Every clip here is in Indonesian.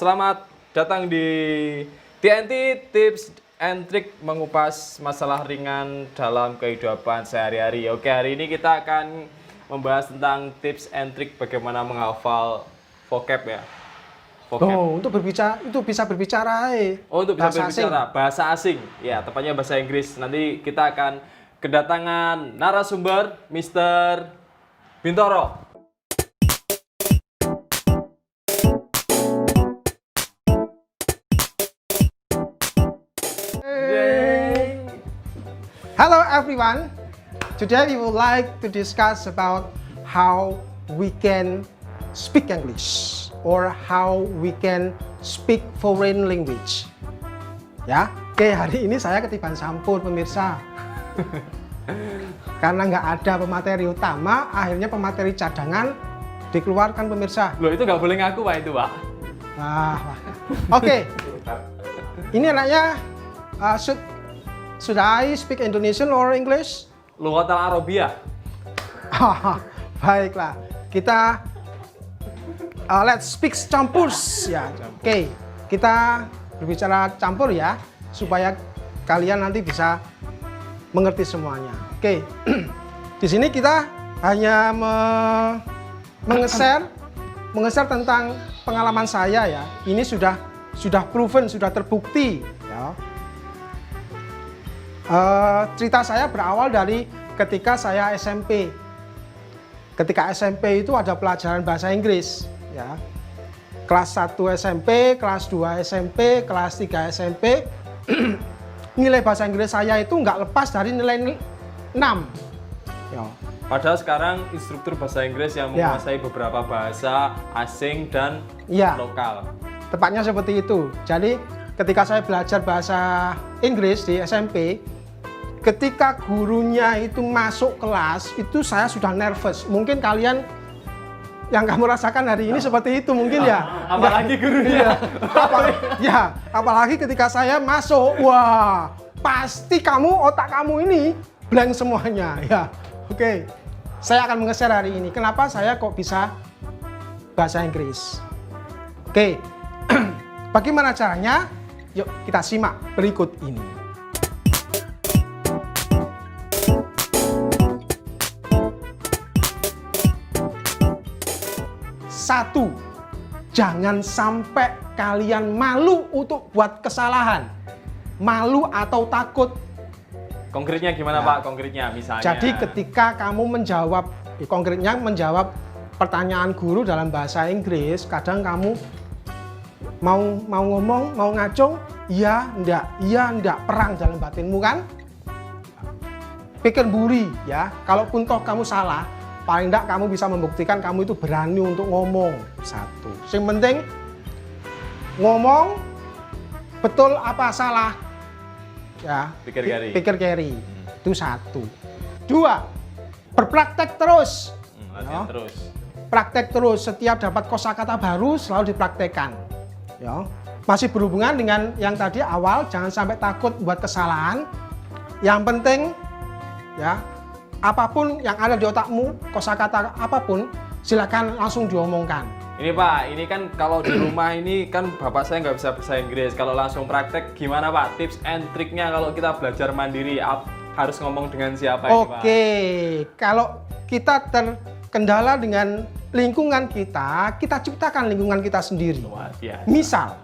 Selamat datang di TNT Tips and Trick mengupas masalah ringan dalam kehidupan sehari-hari. Oke, hari ini kita akan membahas tentang tips and trick bagaimana menghafal vocab ya. Vocab. Oh, untuk berbicara itu bisa berbicara Oh, untuk bisa bahasa berbicara bahasa asing. Ya, tepatnya bahasa Inggris. Nanti kita akan kedatangan narasumber Mr. Bintoro. Hello everyone. Today we would like to discuss about how we can speak English or how we can speak foreign language. Ya, oke, hari ini saya ketiban sampul pemirsa. Karena nggak ada pemateri utama, akhirnya pemateri cadangan dikeluarkan pemirsa. Loh, itu nggak boleh ngaku Pak itu Pak. Oke. Ini anaknya should I speak Indonesian or English? Lughat al-Arabiyah. Baiklah, kita let's speak campurs ya. Oke, kita berbicara campur ya, supaya kalian nanti bisa mengerti semuanya. Oke, di sini kita hanya mengeser tentang pengalaman saya ya. Ini sudah proven, sudah terbukti. Ya. Cerita saya berawal dari ketika saya SMP. Ketika SMP itu ada pelajaran bahasa Inggris, ya. Kelas 1 SMP, kelas 2 SMP, kelas 3 SMP. Nilai bahasa Inggris saya itu nggak lepas dari nilai 6. Ya. Padahal sekarang instruktur bahasa Inggris yang menguasai beberapa bahasa asing dan lokal. Tepatnya seperti itu. Jadi ketika saya belajar bahasa Inggris di SMP, ketika gurunya itu masuk kelas, itu saya sudah nervous. Mungkin kalian yang kamu rasakan hari ini seperti itu mungkin ya. Apalagi gurunya. Apalagi ketika saya masuk, wah, pasti otak kamu ini blank semuanya ya. Oke. Saya akan mengeser hari ini. Kenapa saya kok bisa bahasa Inggris? Oke. Bagaimana caranya? Yuk kita simak berikut ini. Satu, jangan sampai kalian malu untuk buat kesalahan. Malu atau takut. Konkretnya gimana Pak? Konkretnya misalnya. Jadi ketika kamu menjawab pertanyaan guru dalam bahasa Inggris, kadang kamu mau ngomong, mau ngacung, iya, enggak, perang dalam batinmu kan? Pikir buri ya, kalaupun toh kamu salah, paling enggak kamu bisa membuktikan kamu itu berani untuk ngomong. Satu. Yang penting ngomong betul apa salah. Ya, pikir carry. Itu satu. Dua, berpraktek terus. Latihan terus. Praktek terus, setiap dapat kosakata baru selalu dipraktekkan. Ya. Masih berhubungan dengan yang tadi awal, jangan sampai takut buat kesalahan. Yang penting ya, apapun yang ada di otakmu, kosakata apapun, silakan langsung diomongkan. Ini Pak, ini kan kalau di rumah ini kan bapak saya nggak bisa bahasa Inggris. Kalau langsung praktek gimana Pak? Tips and triknya kalau kita belajar mandiri, harus ngomong dengan siapa ini Pak? Oke, kalau kita terkendala dengan lingkungan kita ciptakan lingkungan kita sendiri. Luar biasa. Misal,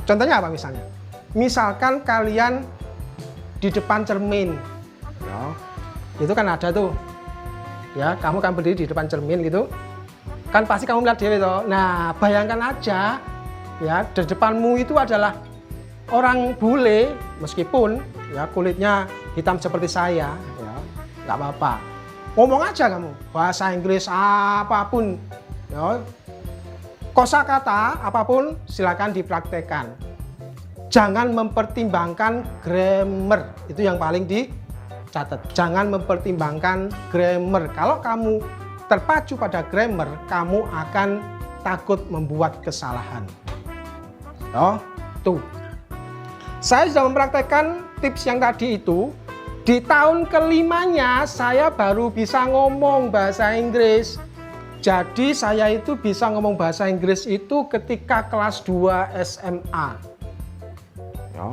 contohnya apa misalnya? Misalkan kalian di depan cermin, ya, itu kan ada tuh, ya kamu kan berdiri di depan cermin gitu. Kan pasti kamu melihat diri toh. Nah, bayangkan aja ya, di depanmu itu adalah orang bule, meskipun ya kulitnya hitam seperti saya, ya nggak apa-apa. Ngomong aja kamu bahasa Inggris apapun, ya, kosakata apapun silakan dipraktekkan. Jangan mempertimbangkan grammar, itu yang paling dicatat. Jangan mempertimbangkan grammar. Kalau kamu terpacu pada grammar, kamu akan takut membuat kesalahan. Oh, tuh. Saya sudah mempraktekkan tips yang tadi itu. Di tahun kelimanya saya baru bisa ngomong bahasa Inggris. Jadi saya itu bisa ngomong bahasa Inggris itu ketika kelas 2 SMA. Ya.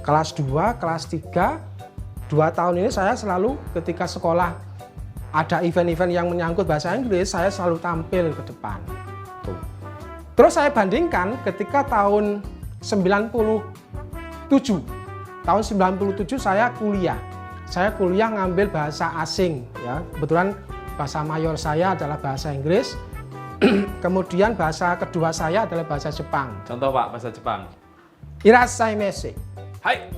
Kelas 2, kelas 3, 2 tahun ini saya selalu ketika sekolah ada event-event yang menyangkut bahasa Inggris, saya selalu tampil ke depan. Tuh. Terus saya bandingkan ketika tahun 97. Tahun 97 saya kuliah. Saya kuliah ngambil bahasa asing, ya. Kebetulan bahasa mayor saya adalah bahasa Inggris. Kemudian bahasa kedua saya adalah bahasa Jepang. Contoh Pak, bahasa Jepang. Irashaimase. Hai.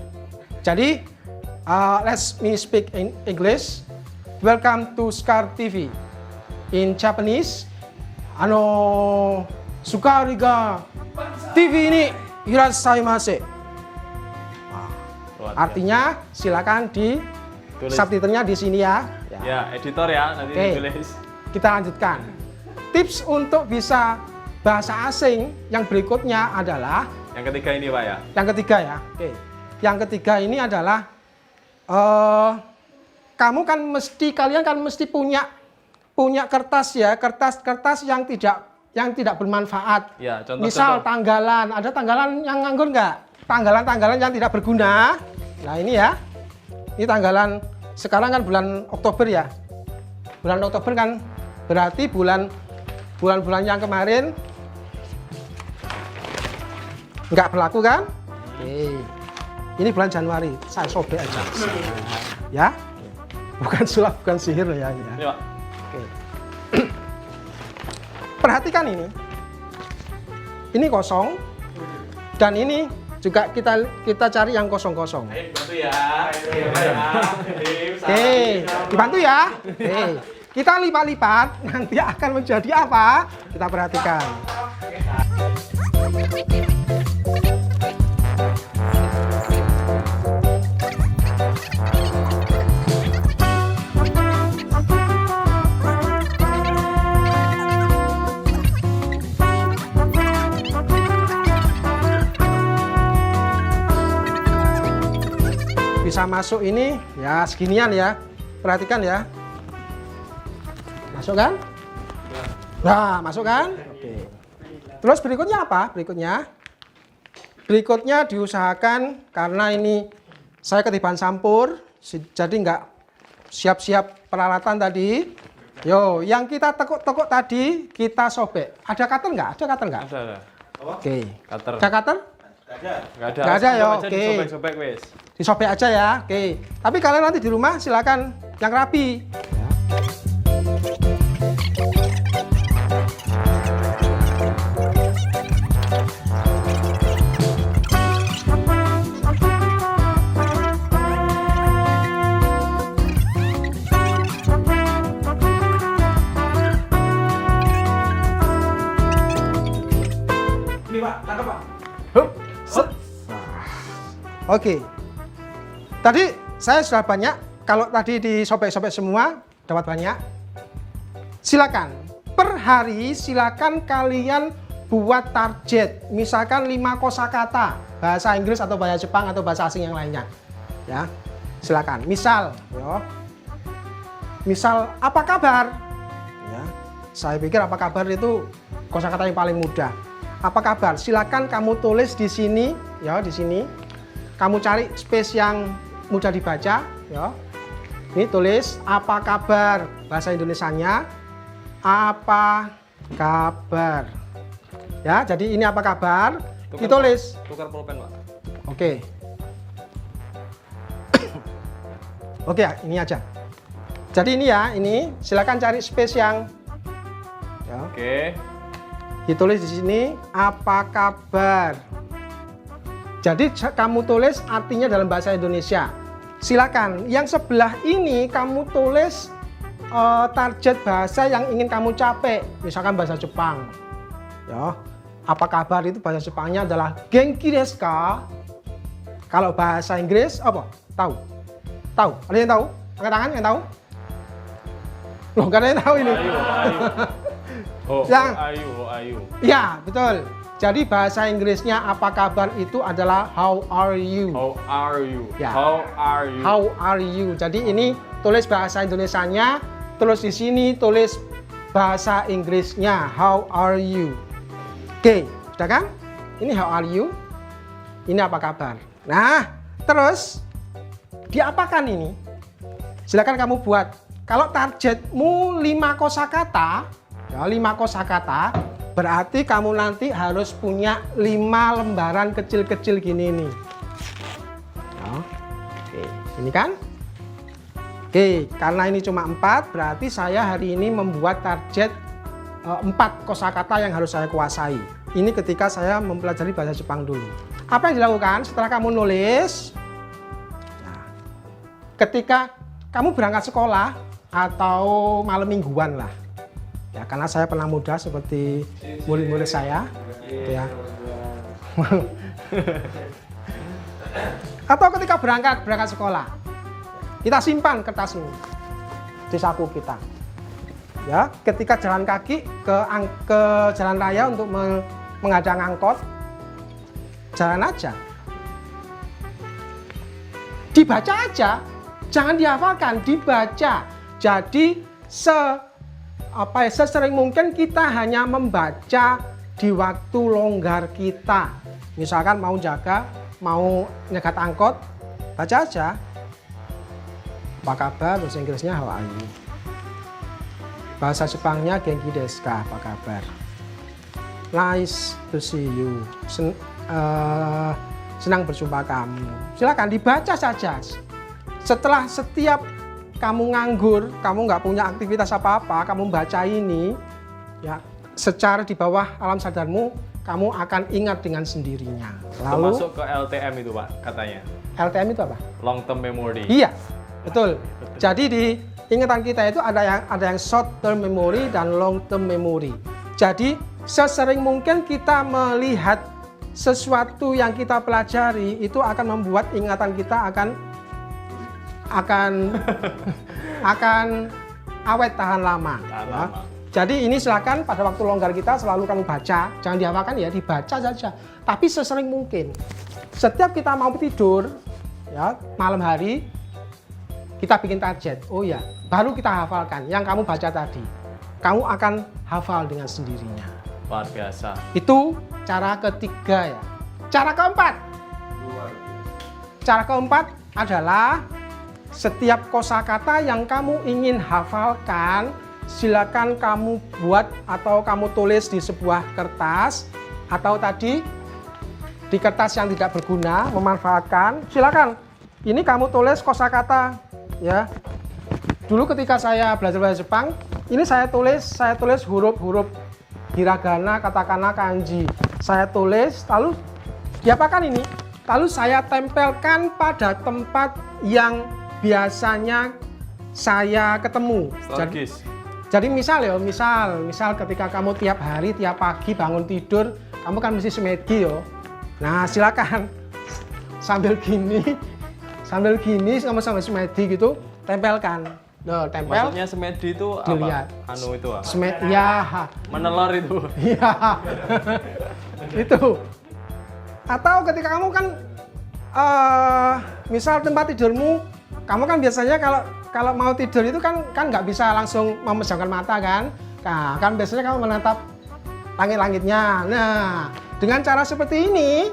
Jadi, let's me speak in English. Welcome to Scar TV. In Japanese, Sukari ga TV ini irashaimase. Artinya silakan di subtitlenya di sini ya. Ya, editor ya nanti ditulis. Kita lanjutkan. Tips untuk bisa bahasa asing yang berikutnya adalah yang ketiga ini Pak ya. Yang ketiga ya. Oke. Yang ketiga ini adalah kalian kan mesti punya kertas ya, kertas yang tidak bermanfaat. Ya, Misal tanggalan, ada tanggalan yang nganggur nggak? Tanggalan-tanggalan yang tidak berguna. Nah ini ya, ini tanggalan sekarang kan bulan Oktober ya. Bulan Oktober kan berarti bulan-bulan yang kemarin nggak berlaku kan? Oke. Ini bulan Januari, saya sobek aja. Ya, bukan sulap, bukan sihir loh ya. Ini Pak. Oke. Perhatikan ini. Ini kosong dan ini juga kita cari yang kosong-kosong. Bantu ya. Oke, dibantu ya. Oke. Kita lipat-lipat, nanti akan menjadi apa? Kita perhatikan. Bisa masuk ini ya seginian ya, perhatikan ya, masuk kan? Nah, masuk kan? Oke. Terus berikutnya apa? Berikutnya diusahakan karena ini saya ketiban sampur, jadi nggak siap-siap peralatan tadi. Yo, yang kita tekuk-tekuk tadi kita sobek. Ada cutter nggak? Ada cutter nggak? Ada. Oke. Cutter. Ada cutter? Nggak ada ya. Oke. Sobek-sobek wis. Disobek aja ya, oke. Tapi kalian nanti di rumah silakan yang rapi. Ini Pak, tangkap Pak. Hup, set. Oke. Tadi saya sudah banyak, kalau tadi disobek-sobek semua, dapat banyak. Silakan, per hari silakan kalian buat target. Misalkan 5 kosakata, bahasa Inggris atau bahasa Jepang atau bahasa asing yang lainnya. Ya, silakan. Misal, apa kabar? Ya, saya pikir apa kabar itu kosakata yang paling mudah. Apa kabar? Silakan kamu tulis di sini, ya di sini. Kamu cari space yang mudah dibaca, ya. Ini tulis apa kabar, bahasa Indonesianya apa kabar. Ya, jadi ini apa kabar? Ditulis. Tukar pulpen Pak. Oke. Oke, ini aja. Jadi ini ya, ini silakan cari space yang ya. Oke. Ditulis di sini apa kabar. Jadi kamu tulis artinya dalam bahasa Indonesia. Silakan. Yang sebelah ini kamu tulis target bahasa yang ingin kamu capai. Misalkan bahasa Jepang. Ya. Apa kabar itu bahasa Jepangnya adalah genki desu ka? Kalau bahasa Inggris apa? Tahu? Tahu? Ada yang tahu? Angkat tangan yang tahu? Loh, nggak ada yang tahu ini. Ayu. Ya, betul. Jadi bahasa Inggrisnya apa kabar itu adalah how are you. How are you? Ya. How are you? How are you. Jadi ini tulis bahasa Indonesianya, terus di sini tulis bahasa Inggrisnya how are you. Oke, sudah kan? Ini how are you. Ini apa kabar. Nah, terus diapakan ini? Silakan kamu buat. Kalau targetmu 5 kosakata, ya 5 kosakata, berarti kamu nanti harus punya 5 lembaran kecil-kecil gini nih. Ya. Oke, ini kan? Oke, karena ini cuma 4, berarti saya hari ini membuat target 4 kosakata yang harus saya kuasai. Ini ketika saya mempelajari bahasa Jepang dulu. Apa yang dilakukan setelah kamu nulis? Nah, ketika kamu berangkat sekolah atau malam mingguan lah. Ya, karena saya pernah muda seperti murid-murid saya. Gitu ya. Atau ketika berangkat sekolah. Kita simpan kertas ini di saku kita. Ya, ketika jalan kaki ke jalan raya untuk menghadang angkot, jalan aja. Dibaca aja, jangan dihafalkan, dibaca. Jadi sesering mungkin kita hanya membaca di waktu longgar kita. Misalkan mau nyegat angkot, baca aja. Apa kabar, bahasa Inggrisnya how are you. Bahasa Jepangnya genki desu ka, apa kabar. Nice to see you. Senang berjumpa kamu. Silakan dibaca saja. Setelah setiap kamu nganggur, kamu nggak punya aktivitas apa-apa, kamu baca ini, ya secara di bawah alam sadarmu, kamu akan ingat dengan sendirinya. Lalu masuk ke LTM itu Pak katanya. LTM itu apa? Long term memory. Iya, betul. Jadi di ingatan kita itu ada yang short term memory dan long term memory. Jadi sesering mungkin kita melihat sesuatu yang kita pelajari itu akan membuat ingatan kita akan awet tahan lama. Ya. Jadi ini silakan pada waktu longgar kita selalu kamu baca, jangan dihafalkan ya, dibaca saja. Tapi sesering mungkin. Setiap kita mau tidur, ya malam hari kita bikin target. Oh ya, baru kita hafalkan yang kamu baca tadi. Kamu akan hafal dengan sendirinya. Luar biasa. Itu cara ketiga ya. Cara keempat. Cara keempat adalah setiap kosakata yang kamu ingin hafalkan, silakan kamu buat atau kamu tulis di sebuah kertas atau tadi di kertas yang tidak berguna, memanfaatkan. Silakan. Ini kamu tulis kosakata ya. Dulu ketika saya belajar bahasa Jepang, ini saya tulis huruf-huruf hiragana, katakana, kanji. Saya tulis, lalu diapakan ini? Lalu saya tempelkan pada tempat yang biasanya saya ketemu. Jadi misal ketika kamu tiap hari, tiap pagi bangun tidur, kamu kan mesti semedi yo. Nah silakan sambil gini sambil semedi gitu, tempelkan. Loh, tempel. Maksudnya semedi itu dilihat. Apa? Anu itu ah. Ya. Menelor itu. Iya. Itu. Atau ketika kamu kan misal tempat tidurmu, kamu kan biasanya kalau mau tidur itu kan nggak bisa langsung memejamkan mata kan. Nah, kan biasanya kamu menatap langit-langitnya. Nah, dengan cara seperti ini,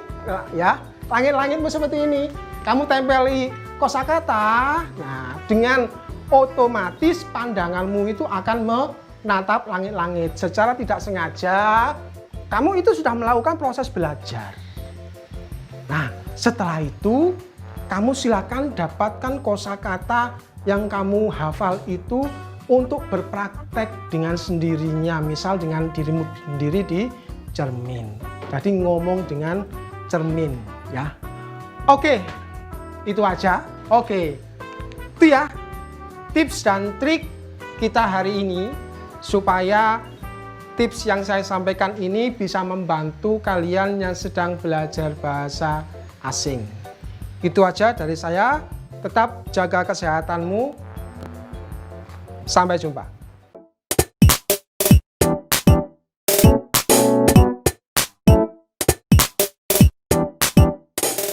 ya, langit-langitmu seperti ini, kamu tempeli kosakata. Nah, dengan otomatis pandanganmu itu akan menatap langit-langit. Secara tidak sengaja, kamu itu sudah melakukan proses belajar. Nah, setelah itu, kamu silakan dapatkan kosakata yang kamu hafal itu untuk berpraktek dengan sendirinya. Misal dengan dirimu sendiri di cermin. Jadi ngomong dengan cermin, ya. Oke, itu aja. Oke, itu ya. Tips dan trik kita hari ini supaya tips yang saya sampaikan ini bisa membantu kalian yang sedang belajar bahasa asing. Itu aja dari saya. Tetap jaga kesehatanmu. Sampai jumpa.